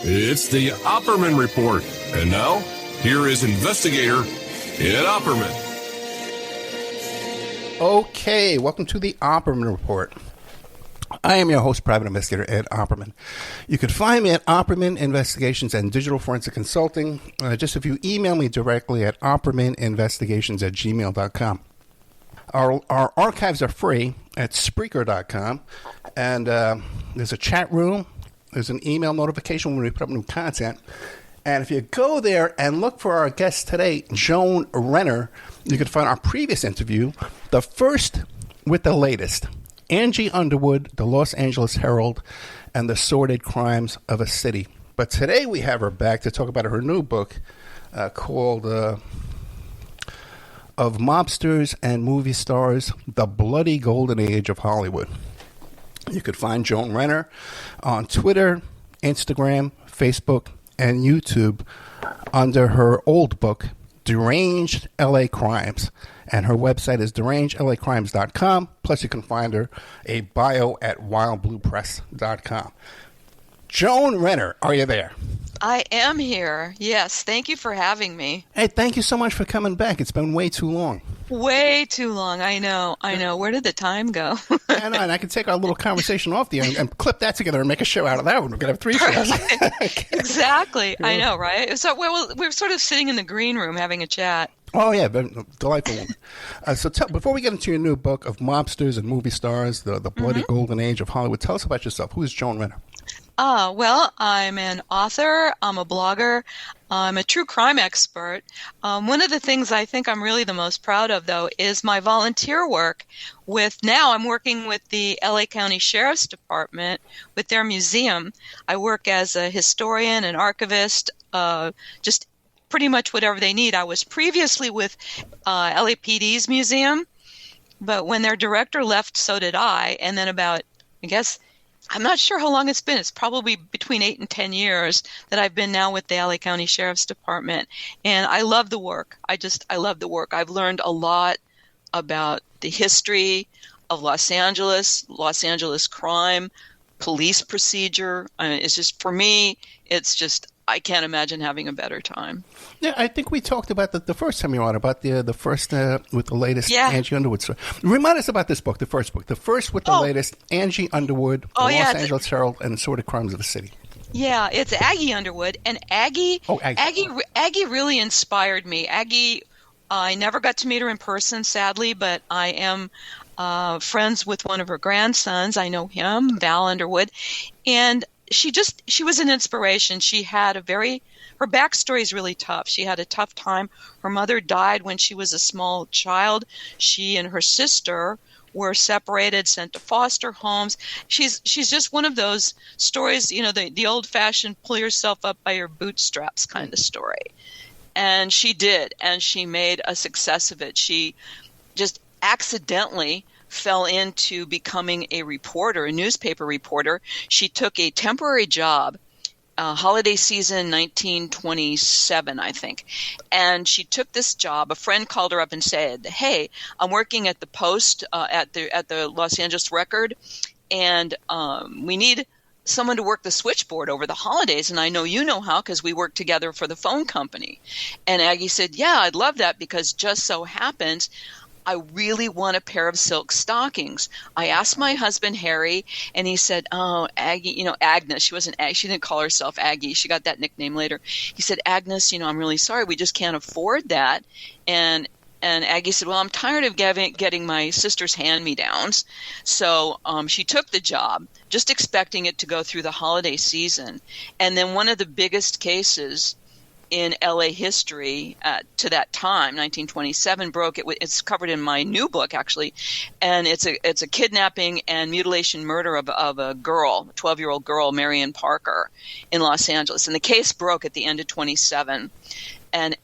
It's the Opperman Report. And now, here is investigator Ed Opperman. Okay, welcome to the Opperman Report. I am your host, Private Investigator Ed Opperman. You can find me at Opperman Investigations and Digital Forensic Consulting. Just if you email me directly at oppermaninvestigations@gmail.com. Our archives are free at Spreaker.com, and there's a chat room. There's an email notification when we put up new content. And if you go there and look for our guest today, Joan Renner, you can find our previous interview, the first with the latest, Angie Underwood, the Los Angeles Herald, and the Sordid Crimes of a City. But today we have her back to talk about her new book called Of Mobsters and Movie Stars, The Bloody Golden Age of Hollywood. You could find Joan Renner on Twitter, Instagram, Facebook, and YouTube under her old book, Deranged LA Crimes. And her website is derangedlacrimes.com. Plus, you can find her a bio at wildbluepress.com. Joan Renner, are you there? I am here. Yes. Thank you for having me. Hey, thank you so much for coming back. It's been way too long. Way too long. I know. Where did the time go? I know, and I can take our little conversation off the air and clip that together and make a show out of that one. We're going to have 3 shows. Exactly. I know, right? So we're sort of sitting in the green room having a chat. Oh, yeah. Delightful one. Before we get into your new book of Mobsters and Movie Stars, the Bloody Golden Age of Hollywood, tell us about yourself. Who is Joan Renner? Well, I'm an author. I'm a blogger. I'm a true crime expert. One of the things I think I'm really the most proud of, though, is my volunteer work now I'm working with the LA County Sheriff's Department with their museum. I work as a historian, an archivist, just pretty much whatever they need. I was previously with LAPD's museum, but when their director left, so did I. And then I'm not sure how long it's been. It's probably between 8 and 10 years that I've been now with the LA County Sheriff's Department. And I love the work. I love the work. I've learned a lot about the history of Los Angeles crime, police procedure. It's just, for me, I can't imagine having a better time. Yeah, I think we talked about the first time you were on, about the first with the latest Angie Underwood story. Remind us about this book, the first book. The first with the latest, Angie Underwood, the Los Angeles Herald, and the Sordid Crimes of the City. Yeah, it's Aggie Underwood. And Aggie really inspired me. Aggie, I never got to meet her in person, sadly, but I am friends with one of her grandsons. I know him, Val Underwood. And she was an inspiration. She had her backstory is really tough. She had a tough time. Her mother died when she was a small child. She and her sister were separated, sent to foster homes. She's just one of those stories, the old-fashioned pull yourself up by your bootstraps kind of story. And she did, and she made a success of it. She just accidentally fell into becoming a reporter, a newspaper reporter. She took a temporary job, holiday season 1927, I think. And she took this job. A friend called her up and said, "Hey, I'm working at the Post, at the Los Angeles Record, and we need someone to work the switchboard over the holidays, and I know you know how because we work together for the phone company." And Aggie said, "Yeah, I'd love that because just so happens I really want a pair of silk stockings." I asked my husband, Harry, and he said, "Oh, Aggie, Agnes." She didn't call herself Aggie. She got that nickname later. He said, "Agnes, I'm really sorry. We just can't afford that." And Aggie said, "Well, I'm tired of getting my sister's hand-me-downs." So she took the job, just expecting it to go through the holiday season. And then one of the biggest cases in LA history to that time, 1927, broke. It's covered in my new book, actually, and it's a kidnapping and mutilation murder of a girl, a 12-year-old girl, Marion Parker, in Los Angeles. And the case broke at the end of 27, and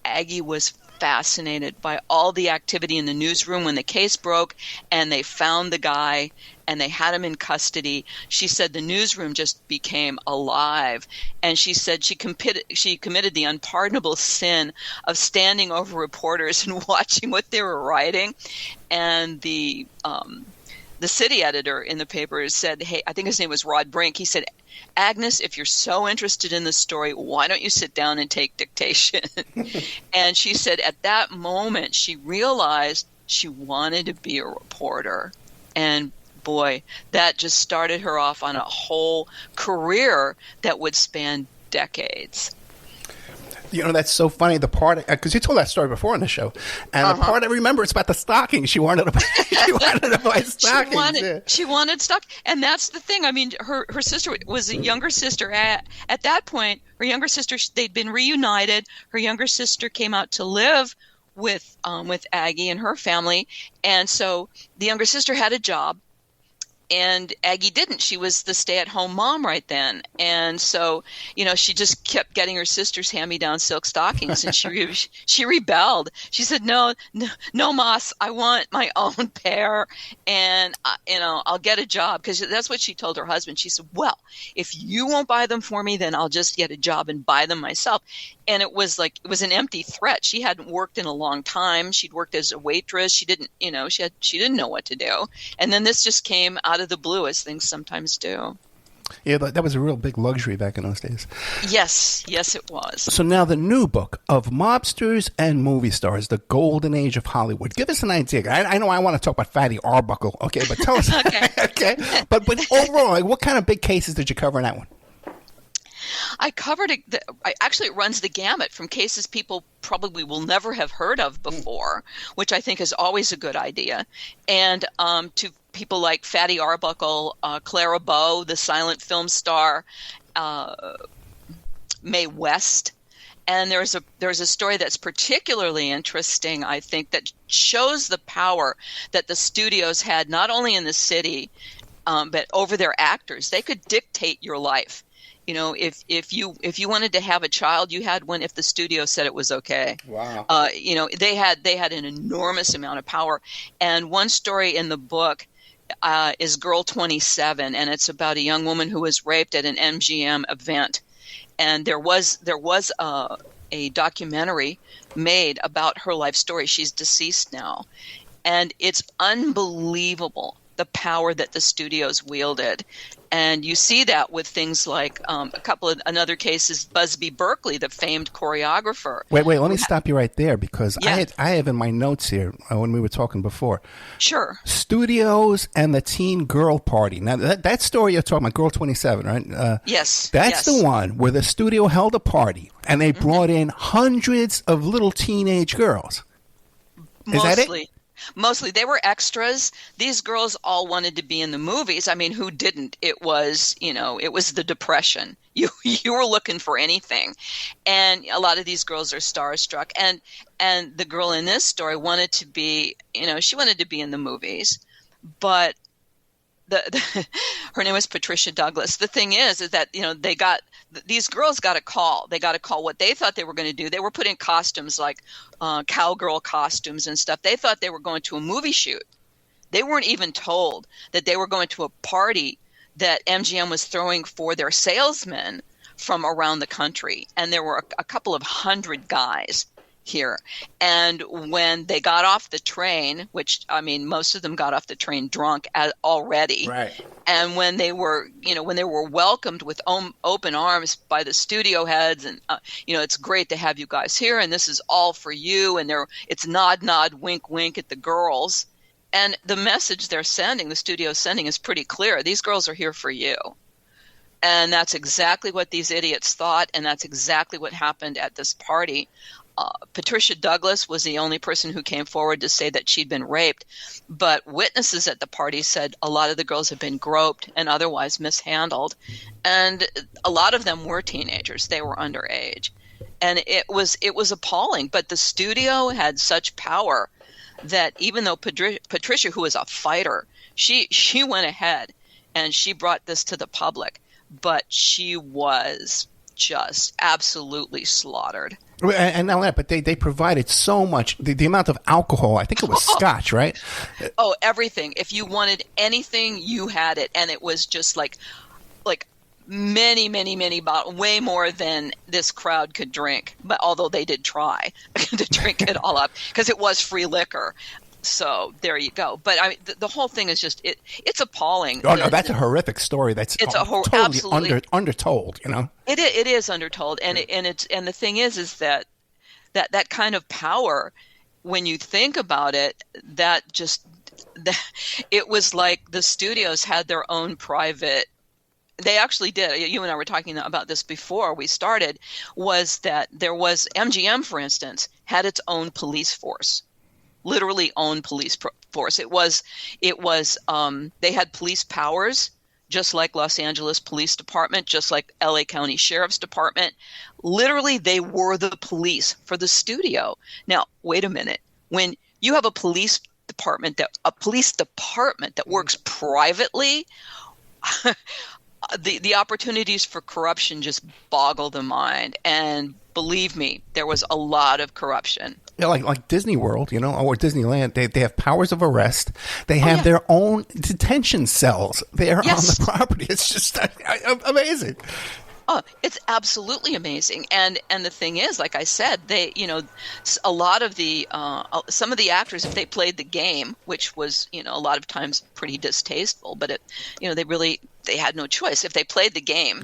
Aggie was fascinated by all the activity in the newsroom when the case broke and they found the guy and they had him in custody. She said the newsroom just became alive. And she said she committed the unpardonable sin of standing over reporters and watching what they were writing. And the city editor in the paper said, "Hey," I think his name was Rod Brink. He said, Agnes, if you're so interested in the story, why don't you sit down and take dictation? And she said at that moment she realized she wanted to be a reporter. And boy, that just started her off on a whole career that would span decades. You know, that's so funny. The part, because you told that story before on the show, and the part I remember is about the stockings. She wanted to buy stockings. She wanted stock, and that's the thing. I mean, her sister was a younger sister. At that point, her younger sister, they'd been reunited. Her younger sister came out to live with Aggie and her family, and so the younger sister had a job. And Aggie didn't. She was the stay-at-home mom right then. And so, you know, she just kept getting her sister's hand-me-down silk stockings, and she rebelled. She said, no, Mas, I want my own pair, and, you know, I'll get a job. Because that's what she told her husband. She said, well, if you won't buy them for me, then I'll just get a job and buy them myself. And it was an empty threat. She hadn't worked in a long time. She'd worked as a waitress. She didn't, you know, she didn't know what to do. And then this just came out of the blue, as things sometimes do. Yeah, that was a real big luxury back in those days. Yes, it was. So now the new book of Mobsters and Movie Stars, the Golden Age of Hollywood. Give us an idea. I know I want to talk about Fatty Arbuckle, okay, but tell us. Okay. But overall, like, what kind of big cases did you cover in that one? I covered it. Actually, it runs the gamut from cases people probably will never have heard of before, which I think is always a good idea, and to people like Fatty Arbuckle, Clara Bow, the silent film star, Mae West. And there's a story that's particularly interesting, I think, that shows the power that the studios had not only in the city, but over their actors. They could dictate your life. You know, if you wanted to have a child, you had one if the studio said it was okay. Wow. You know, they had an enormous amount of power. And one story in the book is Girl 27, and it's about a young woman who was raped at an MGM event. And there was a documentary made about her life story. She's deceased now. And it's unbelievable the power that the studios wielded. And you see that with things like another case is Busby Berkeley, the famed choreographer. Wait, let me stop you right there, because I have in my notes here when we were talking before. Sure. Studios and the teen girl party. Now, that story you're talking about, Girl 27, right? Yes. That's the one where the studio held a party and they brought in hundreds of little teenage girls. Is that it? Mostly. They were extras. These girls all wanted to be in the movies. I mean, who didn't? It was, you know, it was the Depression. You were looking for anything. And a lot of these girls are starstruck. And the girl in this story wanted to be, you know, she wanted to be in the movies. But her name was Patricia Douglas. The thing is that, you know, these girls got a call. They got a call. What they thought they were going to do, they were put in costumes like cowgirl costumes and stuff. They thought they were going to a movie shoot. They weren't even told that they were going to a party that MGM was throwing for their salesmen from around the country. And there were a couple of hundred guys here. And when they got off the train, which, I mean, most of them got off the train drunk already. Right. And when they were, you know, when they were welcomed with open arms by the studio heads and, you know, it's great to have you guys here and this is all for you. And it's nod, nod, wink, wink at the girls. And the message they're sending, the studio's sending, is pretty clear. These girls are here for you. And that's exactly what these idiots thought. And that's exactly what happened at this party. Patricia Douglas was the only person who came forward to say that she'd been raped, but witnesses at the party said a lot of the girls had been groped and otherwise mishandled, and a lot of them were teenagers. They were underage, and it was appalling. But the studio had such power that even though Patricia, who was a fighter, she went ahead and she brought this to the public, but she was just absolutely slaughtered. And not only that, but they provided so much. The amount of alcohol, I think it was scotch, right? Oh, everything. If you wanted anything, you had it. And it was just like many, many, many bottles, way more than this crowd could drink. But although they did try to drink it all up, because it was free liquor. So there you go. But I mean, the whole thing is just it's appalling. Oh no, that's a horrific story. That's totally absolutely undertold. It is undertold, and the thing is that kind of power, when you think about it, it was like the studios had their own private. They actually did. You and I were talking about this before we started. Was that there was MGM, for instance, had its own police force. Literally own police force. It was they had police powers, just like Los Angeles Police Department, just like LA County Sheriff's Department. Literally, they were the police for the studio. Now, wait a minute. When you have a police department that works privately, the opportunities for corruption just boggle the mind. And believe me, there was a lot of corruption. Yeah, like Disney World, or Disneyland, they have powers of arrest. They have their own detention cells there on the property. It's just amazing. Oh, it's absolutely amazing. And the thing is, like I said, they, a lot of the some of the actors, if they played the game, which was, a lot of times pretty distasteful, but they had no choice. If they played the game,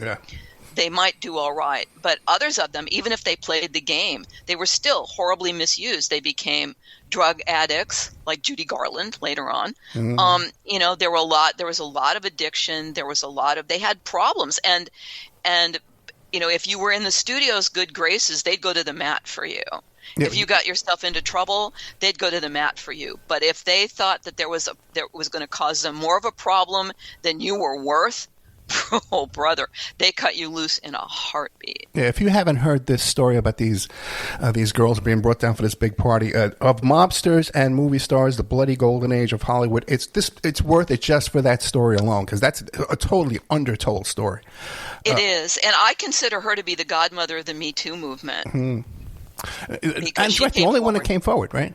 they might do all right. But others of them, even if they played the game, they were still horribly misused. They became drug addicts, like Judy Garland later on. Mm-hmm. There was a lot of addiction. They had problems. And if you were in the studio's good graces, they'd go to the mat for you. Yeah. If you got yourself into trouble, they'd go to the mat for you. But if they thought that there was going to cause them more of a problem than you were worth, oh, brother, they cut you loose in a heartbeat. Yeah, if you haven't heard this story about these girls being brought down for this big party of mobsters and movie stars, the bloody golden age of Hollywood, it's worth it just for that story alone, because that's a totally undertold story. It is, and I consider her to be the godmother of the Me Too movement. Mm-hmm. And she's the only one that came forward, right?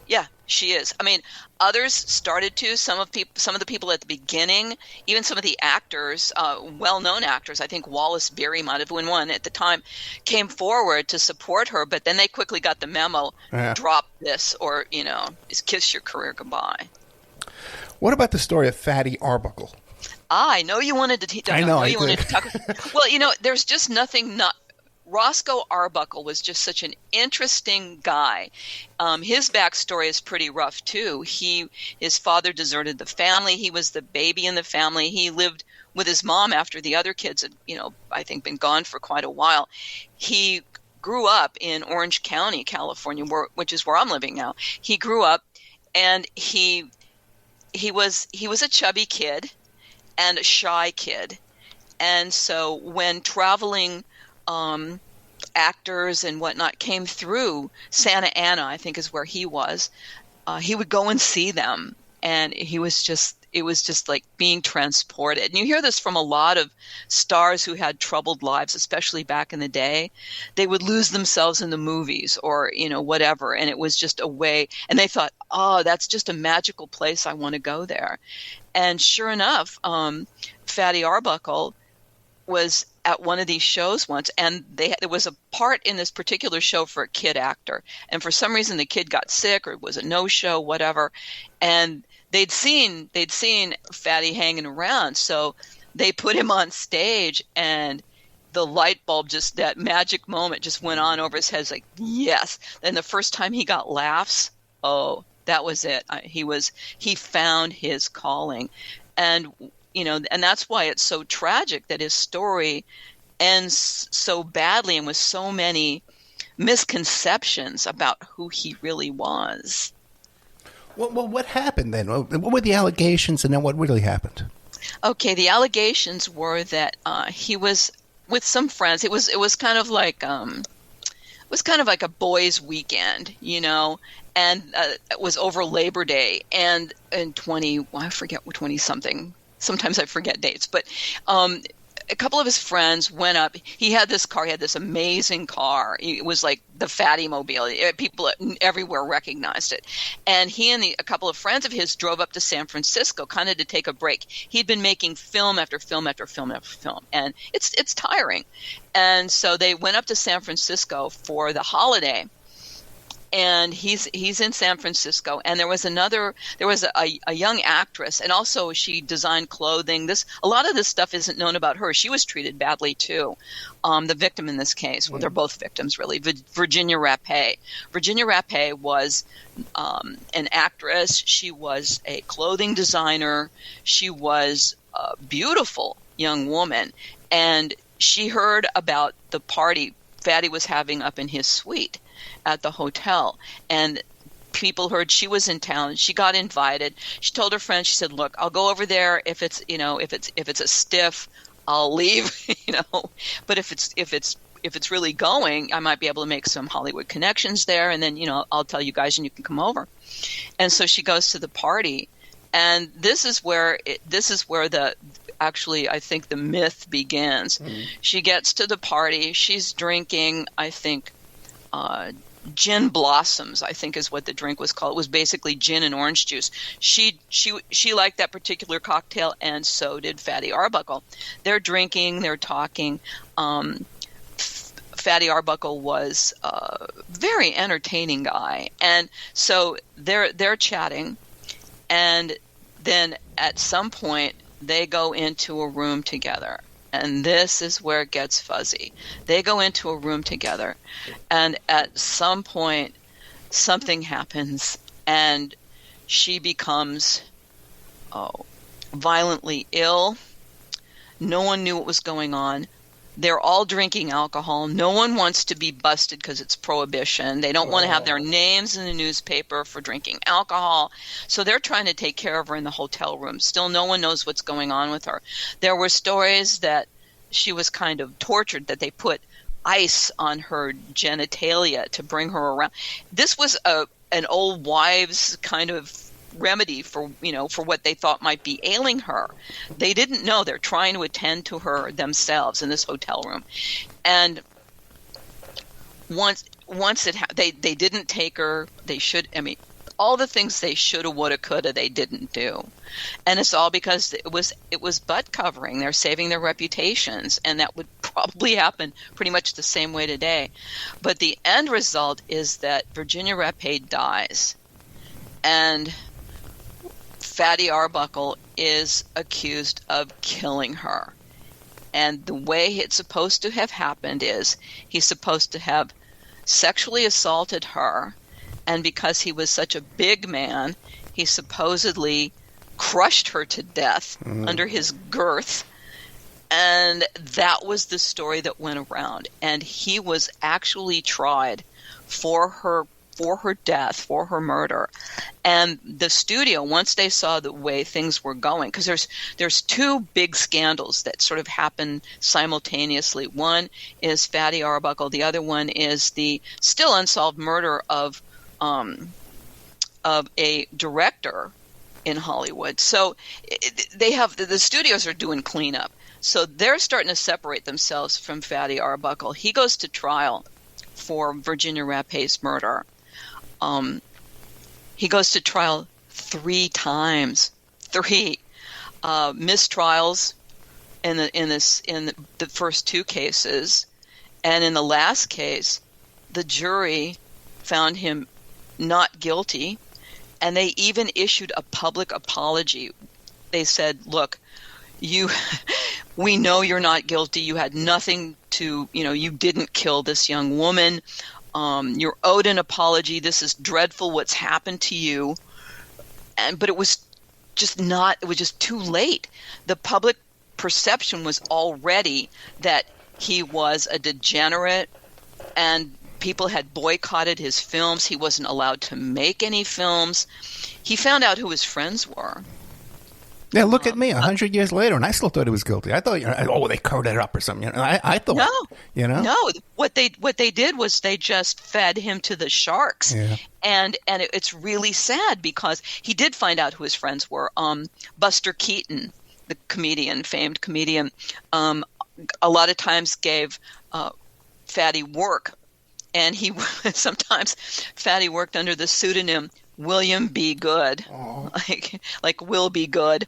Yeah, she is. I mean, others started to. Some of the people at the beginning, even some of the actors, well-known actors, I think Wallace Beery might have been one at the time, came forward to support her. But then they quickly got the memo: drop this, or just kiss your career goodbye. What about the story of Fatty Arbuckle? I know you wanted to. I know. You wanted to talk. Well, there's just nothing. Roscoe Arbuckle was just such an interesting guy. His backstory is pretty rough too. His father deserted the family. He was the baby in the family. He lived with his mom after the other kids had, I think been gone for quite a while. He grew up in Orange County, California, which is where I'm living now. He grew up, and he was a chubby kid and a shy kid. And so when traveling actors and whatnot came through, Santa Ana, I think is where he was, he would go and see them. And it was just like being transported. And you hear this from a lot of stars who had troubled lives, especially back in the day. They would lose themselves in the movies or, whatever. And it was just a way. And they thought, oh, that's just a magical place. I want to go there. And sure enough, Fatty Arbuckle was at one of these shows once, and there was a part in this particular show for a kid actor. And for some reason, the kid got sick, or it was a no-show, whatever. And they'd seen Fatty hanging around, so they put him on stage, and the light bulb, just that magic moment, just went on over his head. It's like, yes. And the first time he got laughs, oh, that was it. He found his calling, and and that's why it's so tragic that his story ends so badly and with so many misconceptions about who he really was. Well, what happened then? What were the allegations, and then what really happened? Okay, the allegations were that he was with some friends. It was kind of like a boys' weekend, and it was over Labor Day and in 20 something. Sometimes I forget dates, but a couple of his friends went up. He had this car. He had this amazing car. It was like the Fatty Mobile. People everywhere recognized it. And he and a couple of friends of his drove up to San Francisco kind of to take a break. He'd been making film after film after film after film, and it's tiring. And so they went up to San Francisco for the holiday. and he's in San Francisco. And there was a young actress, and also she designed clothing. A lot of this stuff isn't known about her. She was treated badly too. The victim in this case, well, they're both victims really. Virginia Rapet. Virginia Rapet was an actress. She was a clothing designer. She was a beautiful young woman, and she heard about the party Fatty was having up in his suite at the hotel, and people heard she was in town. She got invited. She told her friends, she said, "Look, I'll go over there. If it's a stiff, I'll leave, but if it's really going, I might be able to make some Hollywood connections there, and then, I'll tell you guys and you can come over." And so she goes to the party, and this is where actually I think the myth begins. Mm-hmm. She gets to the party. She's drinking, I think, gin blossoms, I think is what the drink was called. It was basically gin and orange juice. She liked that particular cocktail, and so did Fatty Arbuckle. They're drinking, they're talking. Fatty Arbuckle was a very entertaining guy, and so they're chatting, and then at some point they go into a room together. And this is where it gets fuzzy. They go into a room together, and at some point, something happens, and she becomes violently ill. No one knew what was going on. They're all drinking alcohol. No one wants to be busted because it's prohibition. They don't want to have their names in the newspaper for drinking alcohol. So they're trying to take care of her in the hotel room. Still, no one knows what's going on with her. There were stories that she was kind of tortured, that they put ice on her genitalia to bring her around. This was an old wives' kind of remedy for what they thought might be ailing her. They didn't know. They're trying to attend to her themselves in this hotel room. And once they didn't take her. They should. All the things they shoulda, woulda, coulda, they didn't do. And it's all because it was butt covering. They're saving their reputations, and that would probably happen pretty much the same way today. But the end result is that Virginia Rapet dies, and Fatty Arbuckle is accused of killing her. And the way it's supposed to have happened is he's supposed to have sexually assaulted her, and because he was such a big man, he supposedly crushed her to death under his girth. And that was the story that went around. And he was actually tried for her death, for her murder. And the studio, once they saw the way things were going, because there's two big scandals that sort of happen simultaneously. One is Fatty Arbuckle. The other one is the still unsolved murder of a director in Hollywood. So they have the studios are doing cleanup. So they're starting to separate themselves from Fatty Arbuckle. He goes to trial for Virginia Rapet's murder. He goes to trial 3 times. 3 mistrials in the first 2 cases, and in the last case, the jury found him not guilty, and they even issued a public apology. They said, "Look, we know you're not guilty. You had nothing to, you didn't kill this young woman. You're owed an apology. This is dreadful what's happened to you." But it was just too late. The public perception was already that he was a degenerate, and people had boycotted his films. He wasn't allowed to make any films. He found out who his friends were. Yeah, look at me, 100 years later, and I still thought he was guilty. I thought, they covered it up or something. I thought, No, what they did was they just fed him to the sharks. Yeah. And it's really sad because he did find out who his friends were. Buster Keaton, the famed comedian, a lot of times gave Fatty work. And sometimes Fatty worked under the pseudonym William B. Good, like Will Be Good,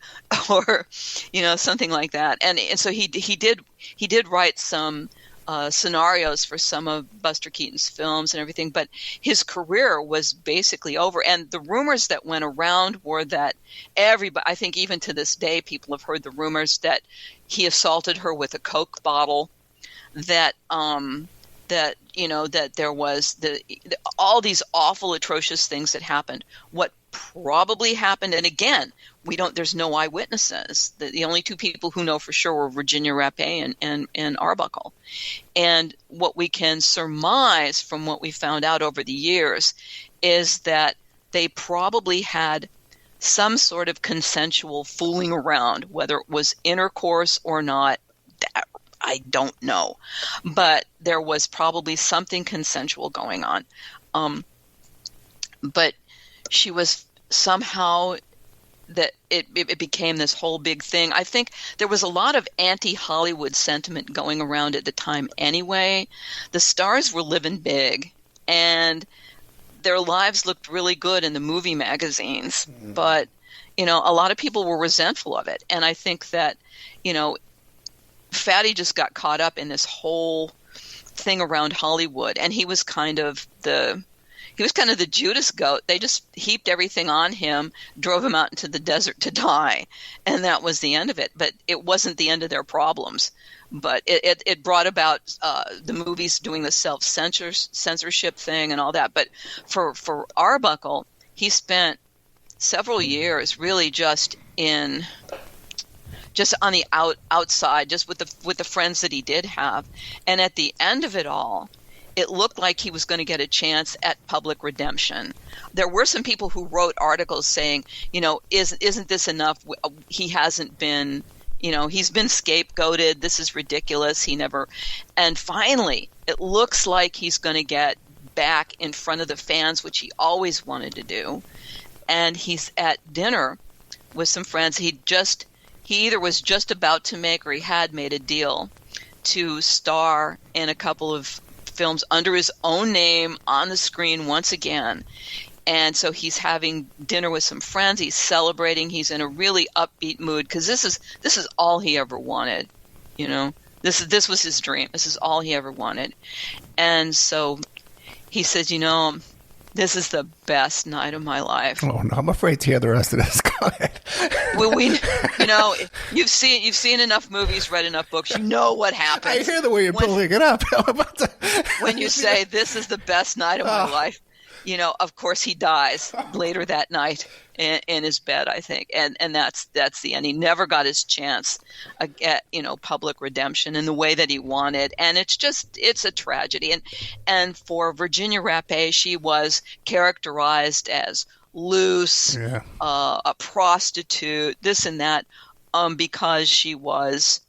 or something like that. And so he did write some scenarios for some of Buster Keaton's films and everything, but his career was basically over. And the rumors that went around were that everybody, I think even to this day, people have heard the rumors that he assaulted her with a Coke bottle, that there was all these awful, atrocious things that happened. What probably happened, and again, there's no eyewitnesses. The only two people who know for sure were Virginia Rapé and Arbuckle. And what we can surmise from what we found out over the years is that they probably had some sort of consensual fooling around, whether it was intercourse or not. I don't know, but there was probably something consensual going on. But she was somehow that it became this whole big thing. I think there was a lot of anti-Hollywood sentiment going around at the time anyway. The stars were living big, and their lives looked really good in the movie magazines. Mm. But, a lot of people were resentful of it. And I think that, Fatty just got caught up in this whole thing around Hollywood, and he was kind of the Judas goat. They just heaped everything on him, drove him out into the desert to die, and that was the end of it. But it wasn't the end of their problems. But it brought about the movies doing the self-censorship thing and all that. But for Arbuckle, he spent several years really just on the outside, just with the friends that he did have. And at the end of it all, it looked like he was going to get a chance at public redemption. There were some people who wrote articles saying, isn't this enough? He hasn't been, he's been scapegoated. This is ridiculous. And finally, it looks like he's going to get back in front of the fans, which he always wanted to do. And he's at dinner with some friends. He either was just about to make or he had made a deal to star in a couple of films under his own name on the screen once again. And so he's having dinner with some friends. He's celebrating. He's in a really upbeat mood because this is all he ever wanted. This was his dream. This is all he ever wanted. And so he says, this is the best night of my life. Oh no, I'm afraid to hear the rest of this. Go ahead. Well, you've seen enough movies, read enough books. You know what happens. I hear the way you're building it up. When you say this is the best night of my life, of course he dies later that night in his bed, I think, and that's the end. He never got his chance at public redemption in the way that he wanted, and it's a tragedy. And for Virginia Rapé, she was characterized as loose, a prostitute, this and that, because she was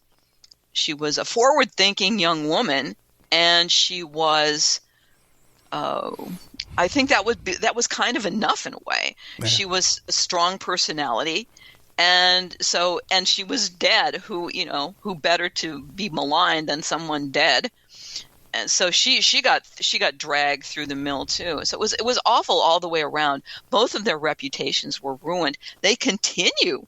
a forward-thinking young woman, and she was. I think that was kind of enough in a way. Yeah. She was a strong personality, and she was dead. Who better to be maligned than someone dead? And so she got dragged through the mill too. So it was awful all the way around. Both of their reputations were ruined. They continue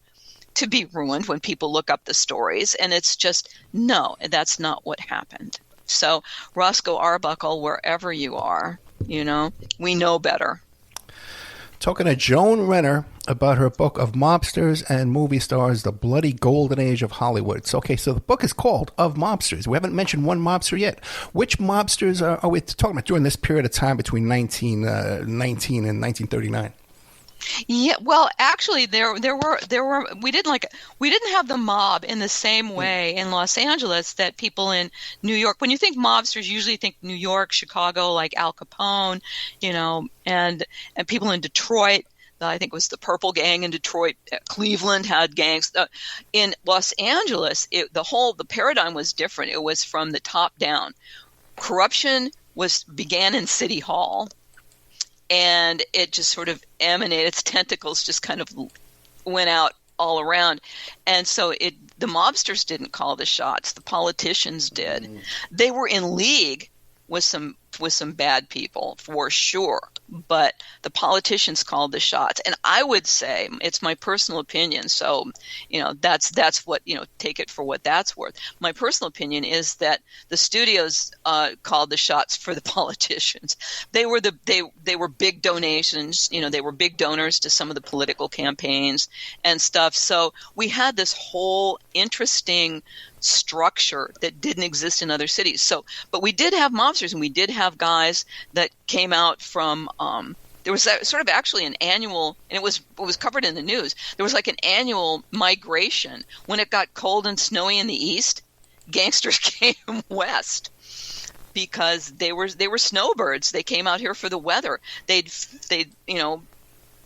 to be ruined when people look up the stories, and it's just no, that's not what happened. So Roscoe Arbuckle, wherever you are, we know better. Talking to Joan Renner about her book of mobsters and movie stars, The Bloody Golden Age of Hollywood. So the book is called Of Mobsters. We haven't mentioned one mobster yet. Which mobsters are we talking about during this period of time between 1919 and 1939? Yeah, well, actually, there were we didn't have the mob in the same way in Los Angeles that people in New York. When you think mobsters, you usually think New York, Chicago, like Al Capone, and people in Detroit. I think it was the Purple Gang in Detroit. Cleveland had gangs. In Los Angeles, the paradigm was different. It was from the top down. Corruption began in City Hall. And it just sort of emanated, its tentacles just kind of went out all around. And so the mobsters didn't call the shots. The politicians did. Mm. They were in league with some with some bad people for sure, but the politicians called the shots. And I would say, it's my personal opinion, so that's what, take it for what that's worth. My personal opinion is that the studios called the shots for the politicians. They were they were big donations, they were big donors to some of the political campaigns and stuff. So we had this whole interesting structure that didn't exist in other cities. So, but we did have mobsters, and we did have guys that came out from. There was sort of actually an annual, and it was covered in the news. There was like an annual migration when it got cold and snowy in the east. Gangsters came west because they were snowbirds. They came out here for the weather. They'd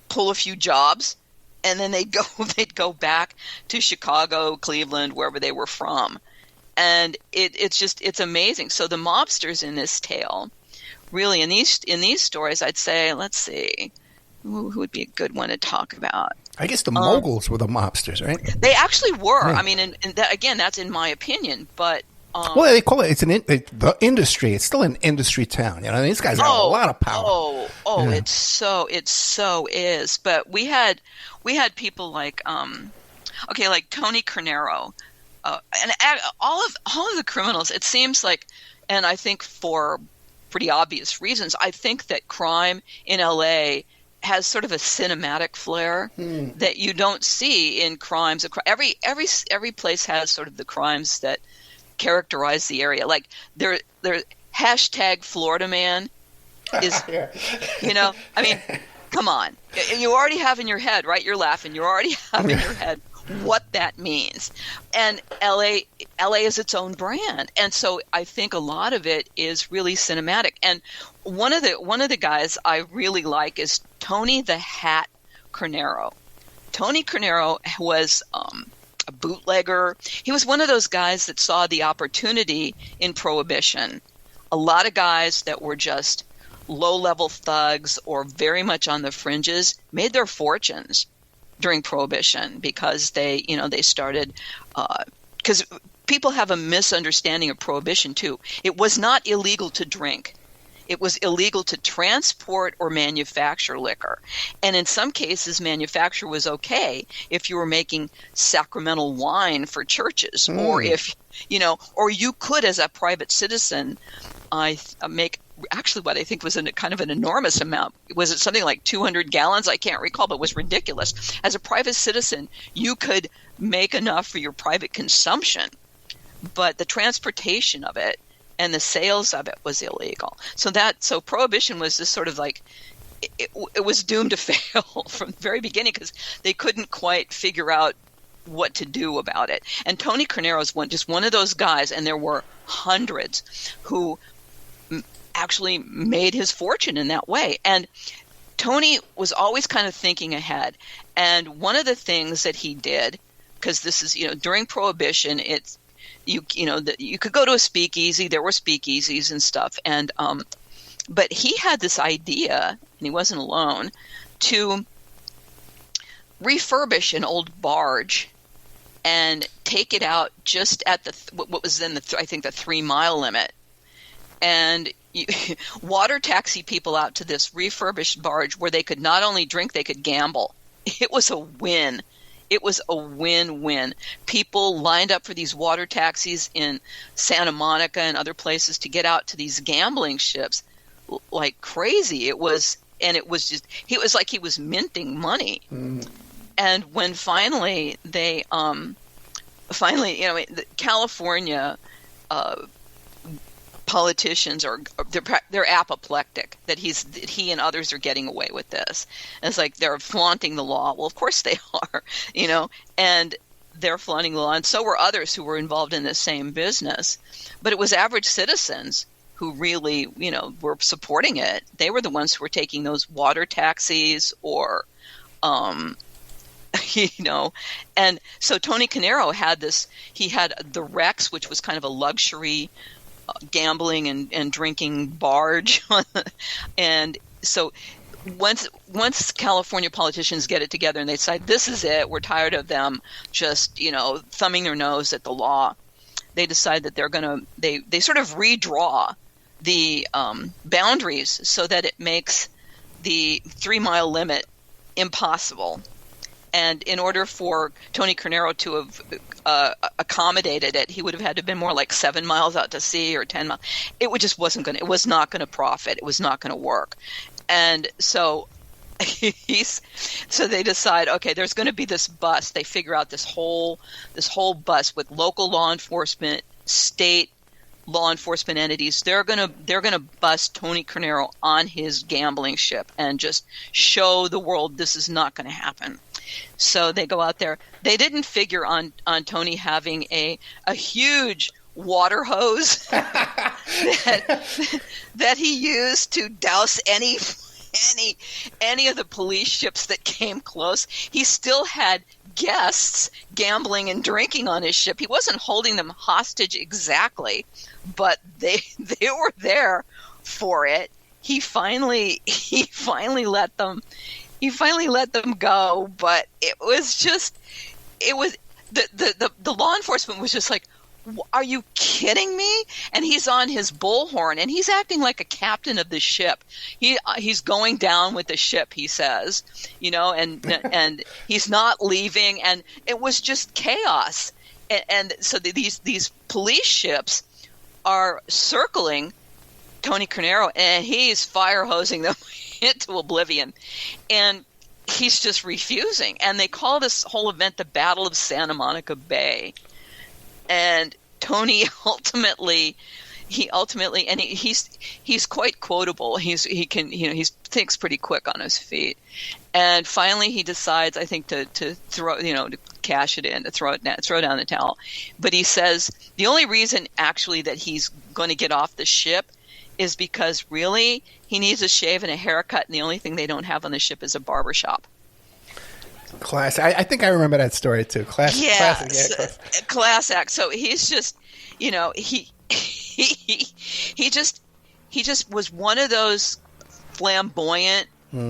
pull a few jobs, and then they'd go back to Chicago, Cleveland, wherever they were from. And it's amazing. So the mobsters in this tale, really, in these stories, I'd say, let's see, who would be a good one to talk about? I guess the moguls were the mobsters, right? They actually were. Yeah. I mean, and that, again, that's in my opinion, but. Well, they call it the industry. It's still an industry town. These guys have a lot of power. Yeah. It so is. But we had people like like Tony Carnero, and all of the criminals. It seems like, and I think for pretty obvious reasons, I think that crime in LA has sort of a cinematic flair that you don't see in crimes. Every place has sort of the crimes that characterize the area. Like their hashtag Florida man is, I mean, come on. You already have in your head, right? You're laughing. You already have in your head what that means. And LA is its own brand. And so I think a lot of it is really cinematic. And one of the guys I really like is Tony the Hat Carnero. Tony Carnero was a bootlegger. He was one of those guys that saw the opportunity in Prohibition. A lot of guys that were just low-level thugs or very much on the fringes made their fortunes during Prohibition because they started because people have a misunderstanding of Prohibition too. It was not illegal to drink. It was illegal to transport or manufacture liquor. And in some cases, manufacture was okay if you were making sacramental wine for churches, or if, or you could, as a private citizen, make actually what I think was kind of an enormous amount. Was it something like 200 gallons? I can't recall, but it was ridiculous. As a private citizen, you could make enough for your private consumption, but the transportation of it and the sales of it was illegal. So Prohibition was this sort of like, it was doomed to fail from the very beginning because they couldn't quite figure out what to do about it. And Tony Carnero is just one of those guys, and there were hundreds who actually made his fortune in that way. And Tony was always kind of thinking ahead. And one of the things that he did, because this is, during Prohibition, you could go to a speakeasy. There were speakeasies and stuff, and but he had this idea, and he wasn't alone, to refurbish an old barge and take it out just at what was then I think the 3-mile limit, and water taxi people out to this refurbished barge where they could not only drink, they could gamble. It was a win. It was a win-win. People lined up for these water taxis in Santa Monica and other places to get out to these gambling ships like crazy. It was like he was minting money. And when finally they, California politicians they're apoplectic that he and others are getting away with this. And it's like they're flaunting the law. Well, of course they are, and they're flaunting the law, and so were others who were involved in the same business. But it was average citizens who really, were supporting it. They were the ones who were taking those water taxis or, and so Tony Carnero had this. He had the Rex, which was kind of a luxury gambling and drinking barge. And so once California politicians get it together and they decide this is it, we're tired of them just thumbing their nose at the law, they decide that they're gonna they sort of redraw boundaries so that it makes the 3-mile limit impossible. And in order for Tony Carnero to have accommodated it, he would have had to have been more like 7 miles out to sea or 10 miles. It was not going to profit. It was not going to work. And so they decide, okay, there's going to be this bust. They figure out this whole bust with local law enforcement, state law enforcement entities. They're gonna bust Tony Carnero on his gambling ship and just show the world this is not going to happen. So they go out there. They didn't figure on Tony having a huge water hose that he used to douse any of the police ships that came close. He still had guests gambling and drinking on his ship. He wasn't holding them hostage exactly, but they were there for it. He finally let them go, but it was the law enforcement was just like, are you kidding me? And he's on his bullhorn, and he's acting like a captain of the ship. He's going down with the ship, he says, and he's not leaving, and it was just chaos. And so these police ships are circling Tony Carnero, and he's fire hosing them into oblivion, and he's just refusing. And they call this whole event the Battle of Santa Monica Bay. And Tony ultimately, and he's quite quotable. He thinks pretty quick on his feet. And finally, he decides, I think, to throw, to cash it in, to throw down the towel. But he says the only reason actually that he's going to get off the ship is because really he needs a shave and a haircut, and the only thing they don't have on the ship is a barbershop. Class. I think I remember that story too. Classic. Class act. So he's just, he just was one of those flamboyant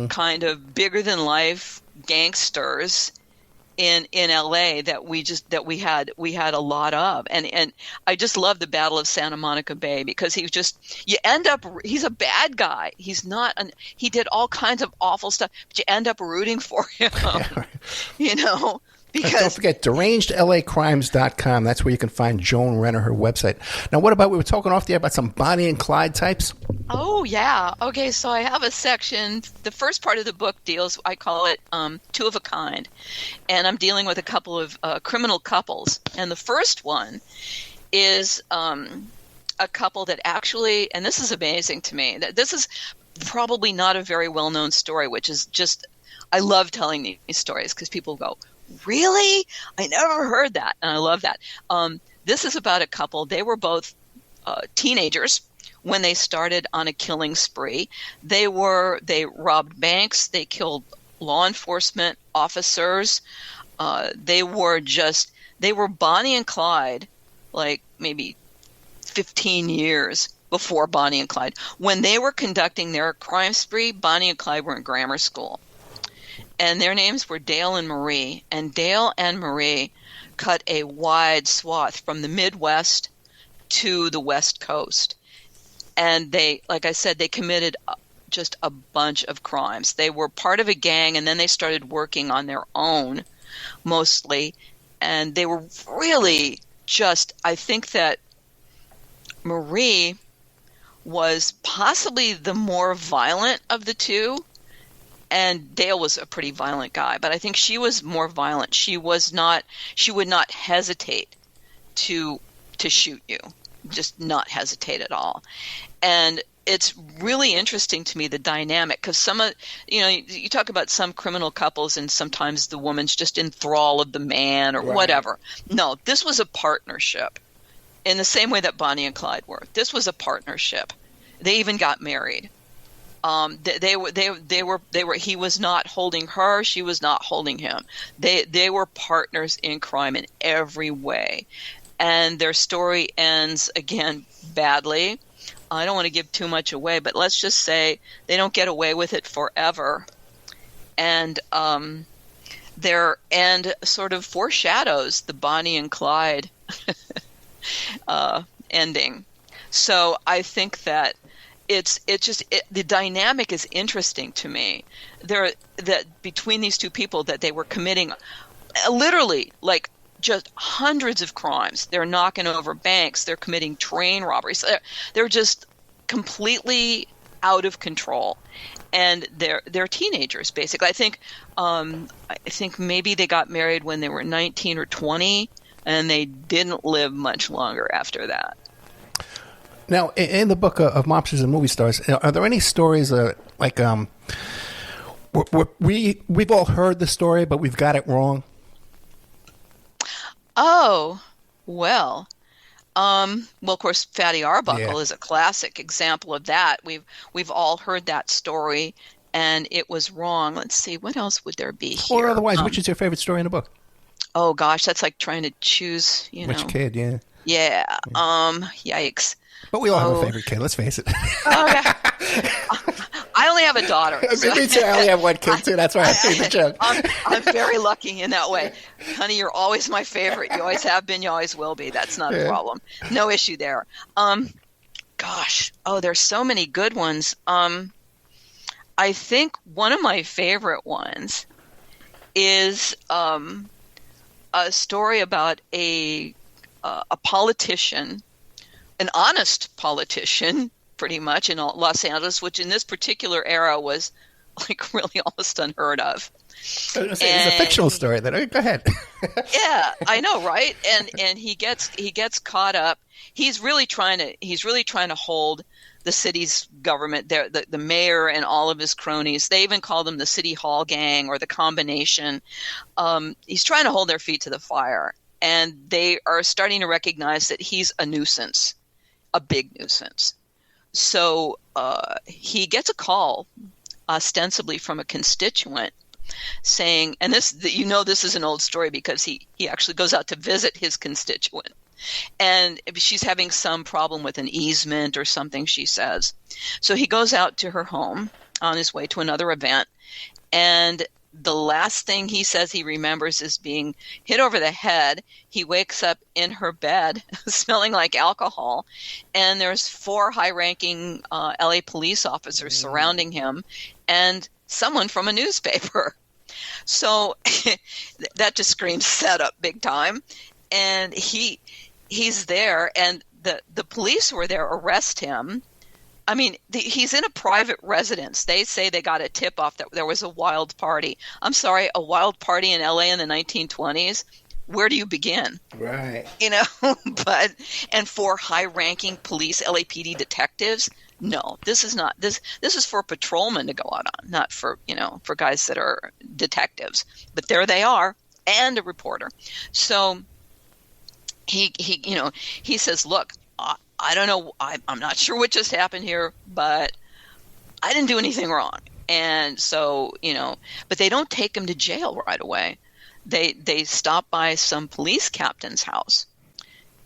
kind of bigger than life gangsters in LA that we had a lot of. And I just love the Battle of Santa Monica Bay because he's a bad guy. He's not he did all kinds of awful stuff, but you end up rooting for him. Because don't forget derangedlacrimes.com. That's where you can find Joan Renner, her website. Now, what about, we were talking off the air about some Bonnie and Clyde types? Oh, yeah. Okay, so I have a section. The first part of the book deals, I call it Two of a Kind. And I'm dealing with a couple of criminal couples. And the first one is a couple that actually, and this is amazing to me, that this is probably not a very well-known story, which is just, I love telling these stories because people go, really? I never heard that. And I love that. This is about a couple. They were both teenagers when they started on a killing spree. They robbed banks. They killed law enforcement officers. They were Bonnie and Clyde, like maybe 15 years before Bonnie and Clyde. When they were conducting their crime spree, Bonnie and Clyde were in grammar school. And their names were Dale and Marie. And Dale and Marie cut a wide swath from the Midwest to the West Coast. And they, like I said, they committed just a bunch of crimes. They were part of a gang, and then they started working on their own, mostly. And they were really just, I think that Marie was possibly the more violent of the two. And Dale was a pretty violent guy, but I think she was more violent. She would not hesitate to shoot you, just not hesitate at all. And it's really interesting to me, the dynamic, because you talk about some criminal couples and sometimes the woman's just in thrall of the man or whatever. No, this was a partnership in the same way that Bonnie and Clyde were. This was a partnership. They even got married. They were. He was not holding her. She was not holding him. They were partners in crime in every way, and their story ends again badly. I don't want to give too much away, but let's just say they don't get away with it forever, and their end sort of foreshadows the Bonnie and Clyde ending. So I think that the dynamic is interesting to me. That between these two people, that they were committing literally like just hundreds of crimes. They're knocking over banks. They're committing train robberies. They're just completely out of control. And they're teenagers, basically. I think maybe they got married when they were 19 or 20, and they didn't live much longer after that. Now, in the book of Mobsters and Movie Stars, are there any stories we've all heard the story, but we've got it wrong? Oh, well, of course, Fatty Arbuckle is a classic example of that. We've all heard that story, and it was wrong. Let's see, what else would there be here? Or otherwise, which is your favorite story in the book? Oh gosh, that's like trying to choose. Which kid? Yeah. Yeah. Yikes. But we all have a favorite kid. Let's face it. I only have a daughter. So. Me too. I only have one kid too. That's why I say the joke. I'm very lucky in that way. Honey, you're always my favorite. You always have been. You always will be. That's not a problem. No issue there. Gosh. Oh, there's so many good ones. I think one of my favorite ones is a story about a politician, an honest politician, pretty much, in Los Angeles, which in this particular era was like really almost unheard of. It's a fictional story. Go ahead. Yeah, I know, right? And he gets caught up. He's really trying to hold the city's government, the mayor and all of his cronies. They even call them the City Hall Gang or the combination. He's trying to hold their feet to the fire, and they are starting to recognize that he's a nuisance, a big nuisance. So he gets a call, ostensibly from a constituent, saying, and this is an old story because he actually goes out to visit his constituent, and she's having some problem with an easement or something, she says. So he goes out to her home on his way to another event, and the last thing he says he remembers is being hit over the head. He wakes up in her bed smelling like alcohol, and there's 4 high-ranking LA police officers surrounding him and someone from a newspaper. So that just screams setup big time. And he's there, and the police who are there arrest him. I mean, he's in a private residence. They say they got a tip-off that there was a wild party. I'm sorry, a wild party in L.A. in the 1920s? Where do you begin? Right. And 4 high-ranking police LAPD detectives? No, this is not. This is for patrolmen to go out on, not for guys that are detectives. But there they are, and a reporter. So he says, look, I don't know. I'm not sure what just happened here, but I didn't do anything wrong. And so, but they don't take him to jail right away. They stop by some police captain's house,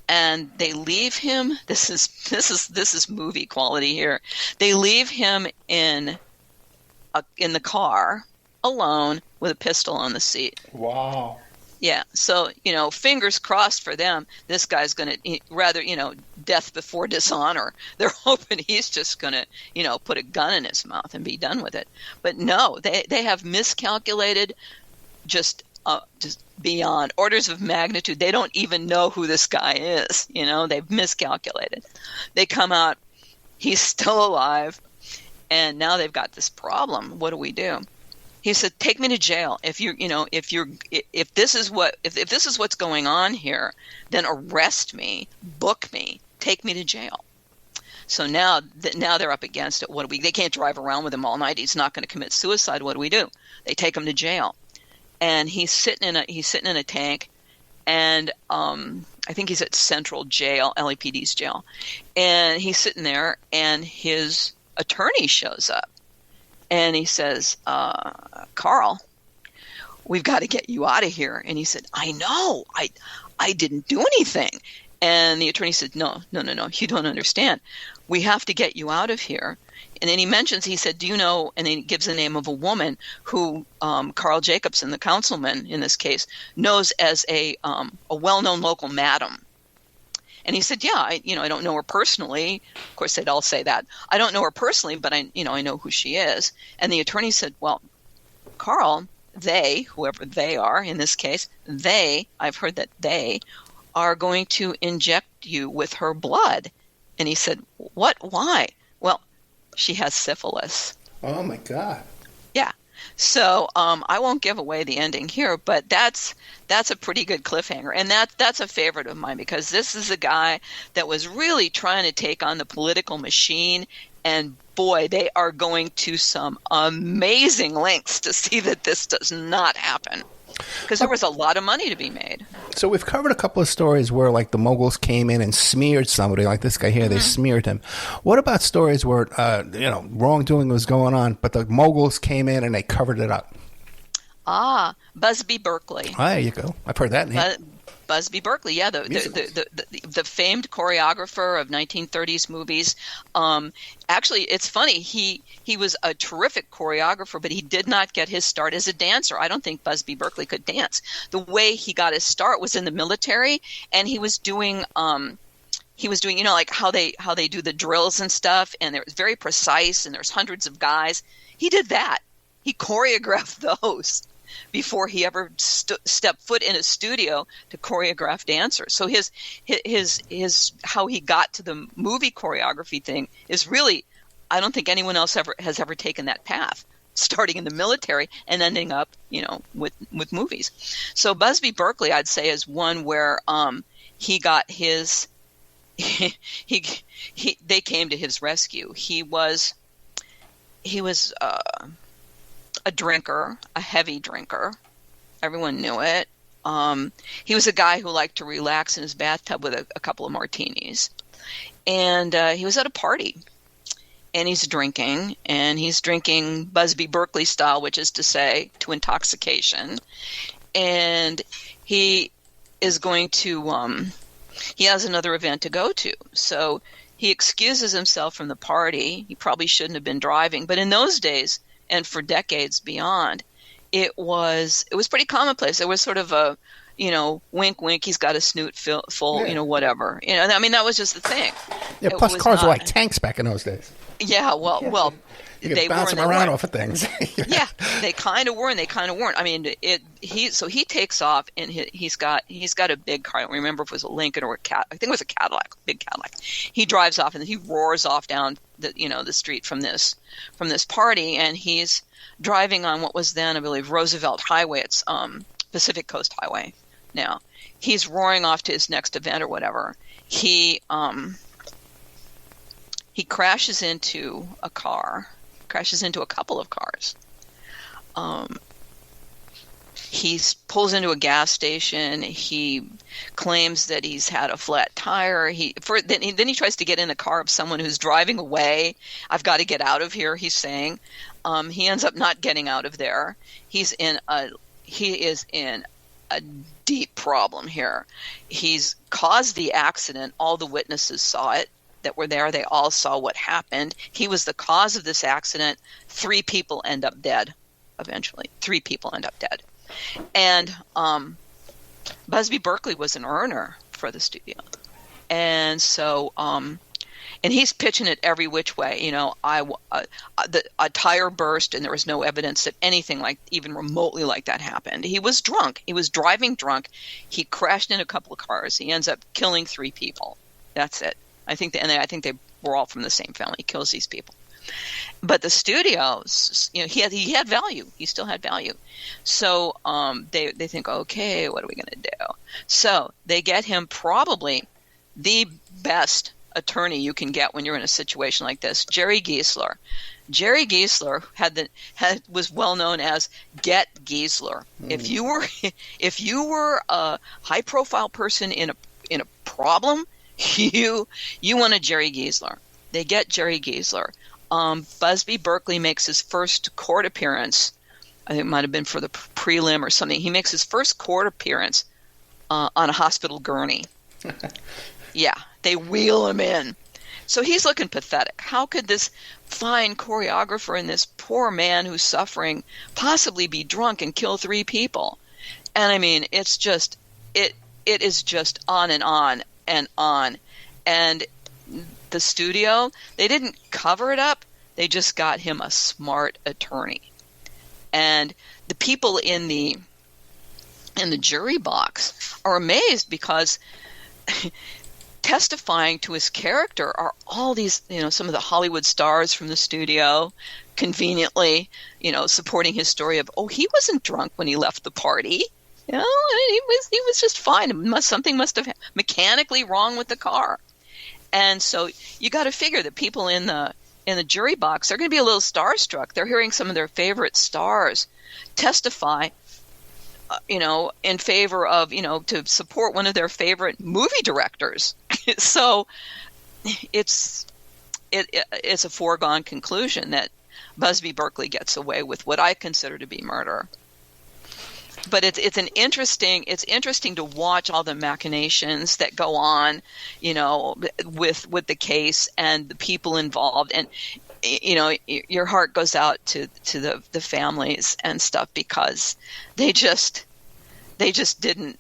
and they leave him. This is movie quality here. They leave him in the car alone with a pistol on the seat. Wow. Yeah, so, fingers crossed for them. This guy's going to, rather, death before dishonor. They're hoping he's just going to, put a gun in his mouth and be done with it. But no, they have miscalculated just beyond orders of magnitude. They don't even know who this guy is. They've miscalculated. They come out, he's still alive, and now they've got this problem. What do we do? He said, "Take me to jail. If this is what's going on here, then arrest me, book me, take me to jail." So now they're up against it. They can't drive around with him all night. He's not going to commit suicide. What do we do? They take him to jail, and he's sitting in a tank, and I think he's at Central Jail, LAPD's jail, and he's sitting there, and his attorney shows up. And he says, Carl, we've got to get you out of here. And he said, I know, I didn't do anything. And the attorney said, no, you don't understand. We have to get you out of here. And then he said, do you know, and then he gives the name of a woman who Carl Jacobson, the councilman in this case, knows as a well-known local madam. And he said, yeah, I don't know her personally. Of course, they'd all say that. I don't know her personally, but I know who she is. And the attorney said, well, Carl, they, whoever they are in this case, I've heard that they are going to inject you with her blood. And he said, what? Why? Well, she has syphilis. Oh, my God. Yeah. So I won't give away the ending here, but that's a pretty good cliffhanger. And that's a favorite of mine, because this is a guy that was really trying to take on the political machine. And boy, they are going to some amazing lengths to see that this does not happen, because there was a lot of money to be made. So we've covered a couple of stories where, like, the moguls came in and smeared somebody, like this guy here. They smeared him. What about stories where, wrongdoing was going on, but the moguls came in and they covered it up? Busby Berkeley. There you go. I've heard that name. Busby Berkeley, yeah, the famed choreographer of 1930s movies. Actually, it's funny. He was a terrific choreographer, but he did not get his start as a dancer. I don't think Busby Berkeley could dance. The way he got his start was in the military, and he was doing like how they do the drills and stuff, and it was very precise, and there's hundreds of guys. He did that. He choreographed those before he ever stepped foot in a studio to choreograph dancers. So his how he got to the movie choreography thing is really, I don't think anyone else has ever taken that path, starting in the military and ending up, with movies. So Busby Berkeley, I'd say, is one where he got his they came to his rescue. He was a drinker, a heavy drinker. Everyone knew it. He was a guy who liked to relax in his bathtub with a couple of martinis. And he was at a party. And he's drinking Busby Berkeley style, which is to say, to intoxication. And he is going to, he has another event to go to. So he excuses himself from the party. He probably shouldn't have been driving. But in those days, and for decades beyond, it was pretty commonplace. There was sort of a, wink, wink, he's got a snoot full, whatever. I mean, that was just the thing. Yeah, plus cars were like tanks back in those days. Yeah, well, you they bounce them around off of things. Yeah, they kind of were and they kind of weren't. I mean, so he takes off, and he's got a big car. I don't remember if it was a Lincoln or I think it was a Cadillac, big Cadillac. He drives off and he roars off down the street from this party, and he's driving on what was then, I believe, Roosevelt Highway. It's Pacific Coast Highway now. He's roaring off to his next event or whatever. He crashes into a couple of cars. He pulls into a gas station. He claims that he's had a flat tire. Then he tries to get in a car of someone who's driving away. I've got to get out of here, he's saying. He ends up not getting out of there. He is in a deep problem here. He's caused the accident. All the witnesses saw it that were there. They all saw what happened. He was the cause of this accident. 3 people end up dead eventually. 3 people end up dead. And Busby Berkeley was an earner for the studio. And so and he's pitching it every which way. A tire burst, and there was no evidence that anything like even remotely like that happened. He was drunk. He was driving drunk. He crashed in a couple of cars. He ends up killing 3 people. That's it. I think they were all from the same family. He kills these people. But the studios, he had value. He still had value. So they think, okay, what are we going to do? So they get him probably the best attorney you can get when you're in a situation like this, Jerry Giesler. Jerry Giesler was well known as Get Giesler. If you were a high profile person in a problem, you wanted Jerry Giesler. They get Jerry Giesler. Busby Berkeley makes his first court appearance. I think it might have been for the prelim or something. He makes his first court appearance on a hospital gurney. Yeah, they wheel him in. So he's looking pathetic. How could this fine choreographer and this poor man who's suffering possibly be drunk and kill 3 people? And I mean, it is just on and on. and on. And the studio, they didn't cover it up. They just got him a smart attorney. And the people in the jury box are amazed because testifying to his character are all these, some of the Hollywood stars from the studio, conveniently, supporting his story of, he wasn't drunk when he left the party. He was just fine. Something must have mechanically wrong with the car. And so you got to figure that people in the jury box, they're going to be a little starstruck. They're hearing some of their favorite stars testify, in favor of, to support one of their favorite movie directors. So it's a foregone conclusion that Busby Berkeley gets away with what I consider to be murder. But it's interesting to watch all the machinations that go on, with the case and the people involved, and your heart goes out to the families and stuff because they were just in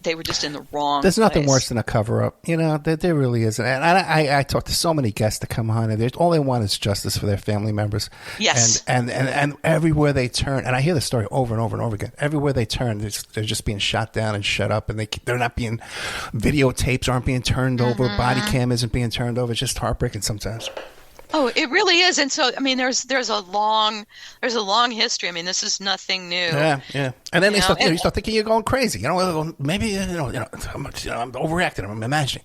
the wrong There's nothing place. worse than a cover-up. There really isn't. And I talk to so many guests that come on, and all they want is justice for their family members. Yes. And everywhere they turn, and I hear the story over and over and over again, everywhere they turn, they're just being shot down and shut up, and they're not being, videotapes aren't being turned over, body cam isn't being turned over. It's just heartbreaking sometimes. Oh, it really is. And so, there's a long history. This is nothing new. Yeah. And then you start thinking you're going crazy. Maybe, I'm overreacting. I'm imagining.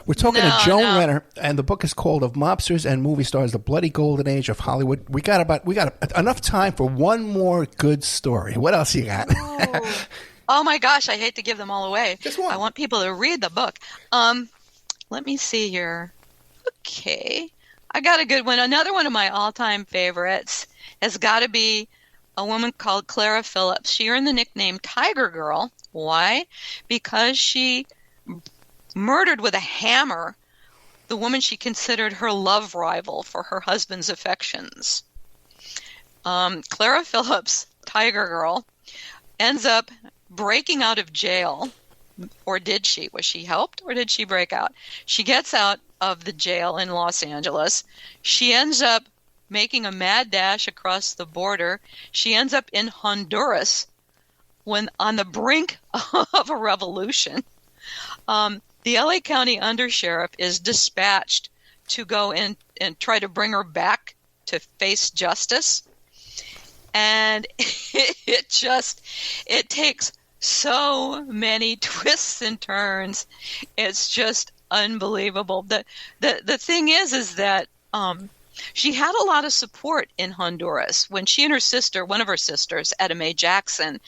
We're talking to Joan Renner, and the book is called Of Mobsters and Movie Stars, The Bloody Golden Age of Hollywood. We got enough time for one more good story. What else you got? Oh my gosh, I hate to give them all away. Just one. I want people to read the book. Let me see here. Okay. I got a good one. Another one of my all-time favorites has got to be a woman called Clara Phillips. She earned the nickname Tiger Girl. Why? Because she murdered with a hammer the woman she considered her love rival for her husband's affections. Clara Phillips, Tiger Girl, ends up breaking out of jail. Or did she? Was she helped or did she break out? She gets out of the jail in Los Angeles. She ends up making a mad dash across the border. She ends up in Honduras when on the brink of a revolution. The LA County Undersheriff is dispatched to go and try to bring her back to face justice. And it takes so many twists and turns. It's just unbelievable. The thing is that she had a lot of support in Honduras. When she and her sister, one of her sisters, Etta Mae Jackson,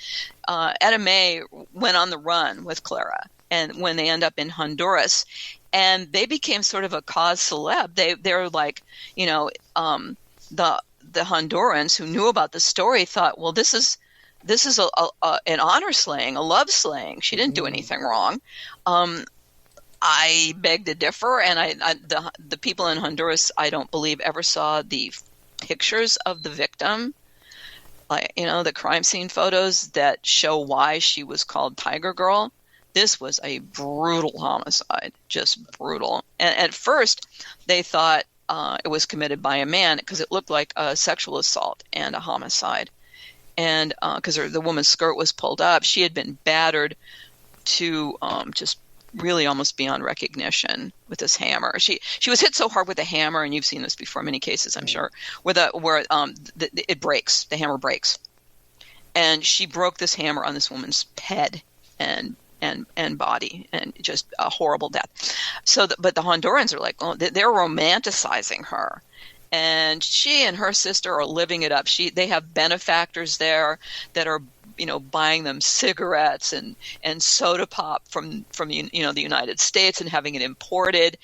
Etta Mae went on the run with Clara, and when they end up in Honduras, and they became sort of a cause celeb. They're like, the Hondurans who knew about the story thought, well, this is an honor slaying, a love slaying. She didn't do anything wrong. I beg to differ, and the people in Honduras, I don't believe, ever saw the pictures of the victim, the crime scene photos that show why she was called Tiger Girl. This was a brutal homicide, just brutal. And at first, they thought it was committed by a man because it looked like a sexual assault and a homicide. And because the woman's skirt was pulled up, she had been battered to just really almost beyond recognition with this hammer. She was hit so hard with a hammer, and you've seen this before in many cases, I'm sure, where it breaks, the hammer breaks, and she broke this hammer on this woman's head and body, and just a horrible death. But the Hondurans are like, they're romanticizing her. And she and her sister are living it up. They have benefactors there that are, buying them cigarettes and soda pop from the United States and having it imported.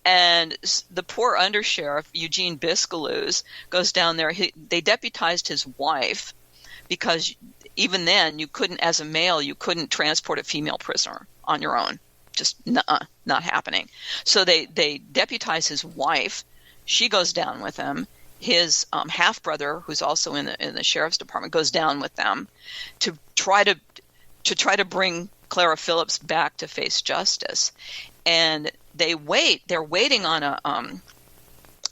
And the poor undersheriff, Eugene Biscalouz, goes down there. They deputized his wife because even then as a male, you couldn't transport a female prisoner on your own. Just not happening. So they deputize his wife. She goes down with him. His half-brother, who's also in the sheriff's department, goes down with them to try to bring Clara Phillips back to face justice. and they're waiting on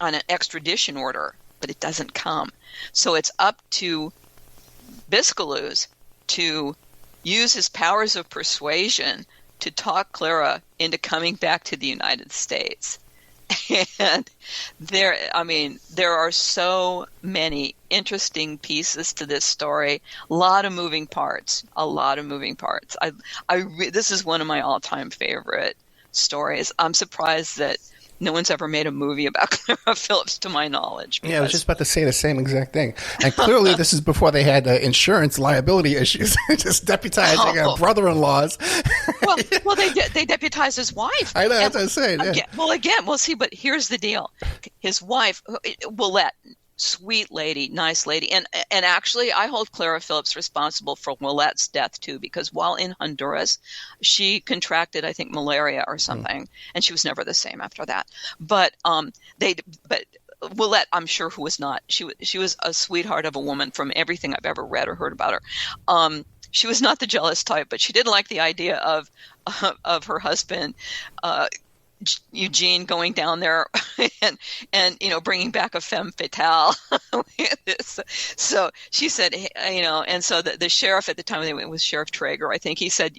an extradition order, but it doesn't come. So it's up to Biscaluse to use his powers of persuasion to talk Clara into coming back to the United States. And there are so many interesting pieces to this story. A lot of moving parts. This is one of my all-time favorite stories. I'm surprised that no one's ever made a movie about Clara Phillips, to my knowledge. Yeah, I was just about to say the same exact thing. And clearly, this is before they had insurance liability issues. Just deputizing brother-in-laws. Well, they deputized his wife. I know, that's what I'm saying. Yeah. But here's the deal. His wife, Willette, sweet lady, nice lady. And actually, I hold Clara Phillips responsible for Willette's death, too, because while in Honduras, she contracted, I think, malaria or something, and she was never the same after that. But Willette, I'm sure, who was not. She was a sweetheart of a woman from everything I've ever read or heard about her. She was not the jealous type, but she did like the idea of her husband, Eugene, going down there and bringing back a femme fatale. So she said, and so the sheriff at the time, they went with Sheriff Traeger, I think, he said,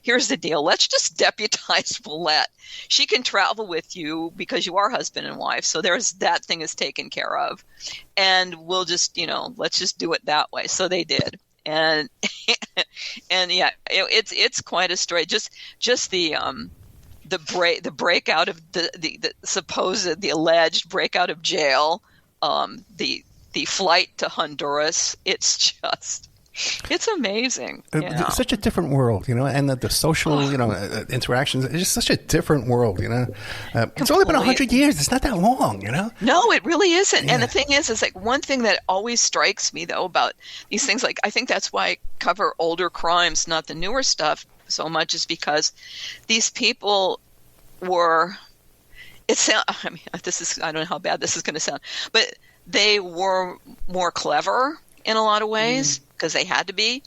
here's the deal. Let's just deputize Willette. She can travel with you because you are husband and wife. So that thing is taken care of. And we'll just, let's just do it that way. So they did. And yeah, it's quite a story. Just the breakout of the alleged breakout of jail, the flight to Honduras. It's amazing. It's such a different world, and the social, interactions. It's just such a different world, It's only been 100 years. It's not that long, No, it really isn't. Yeah. And the thing is like one thing that always strikes me though about these things, like I think that's why I cover older crimes, not the newer stuff so much, is because these people were. I don't know how bad this is going to sound, but they were more clever in a lot of ways because they had to be.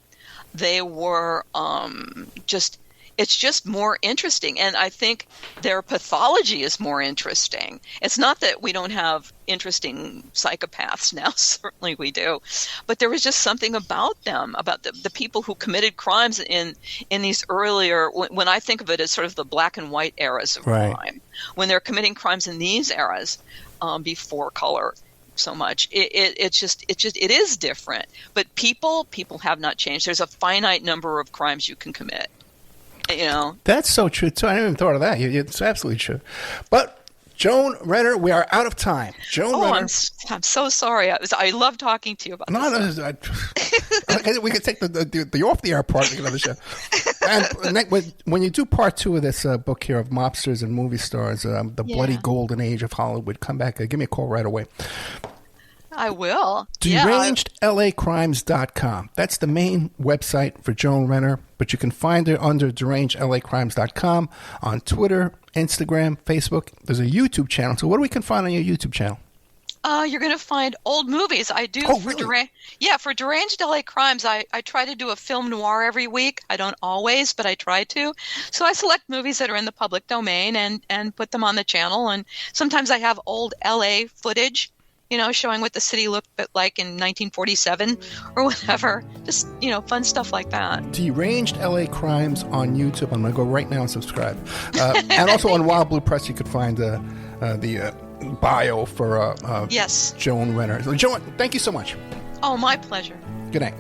They were it's just more interesting. And I think their pathology is more interesting. It's not that we don't have interesting psychopaths now. Certainly we do. But there was just something about them, about the people who committed crimes in these earlier, when I think of it as sort of the black and white eras of crime, when they're committing crimes in these eras before color so much, it is different. But people have not changed. There's a finite number of crimes you can commit. That's so true too. I never even thought of that. It's absolutely true. But Joan Renner, we are out of time. Renner. I'm so sorry. I love talking to you about this. No, we could take the off the air part of the show. And when you do part 2 of this book here of mobsters and movie stars, the bloody golden age of Hollywood, come back. Give me a call right away. I will. DerangedLACrimes.com. That's the main website for Joan Renner, but you can find her under DerangedLACrimes.com on Twitter, Instagram, Facebook. There's a YouTube channel. So what do we can find on your YouTube channel? You're going to find old movies. I do. Oh, really? For Deranged LA Crimes, I try to do a film noir every week. I don't always, but I try to. So I select movies that are in the public domain and put them on the channel. And sometimes I have old LA footage, showing what the city looked like in 1947 or whatever. Just, fun stuff like that. Deranged LA Crimes on YouTube. I'm going to go right now and subscribe. And also on Wild Blue Press, you could find the bio for yes. Joan Renner. So, Joan, thank you so much. Oh, my pleasure. Good night.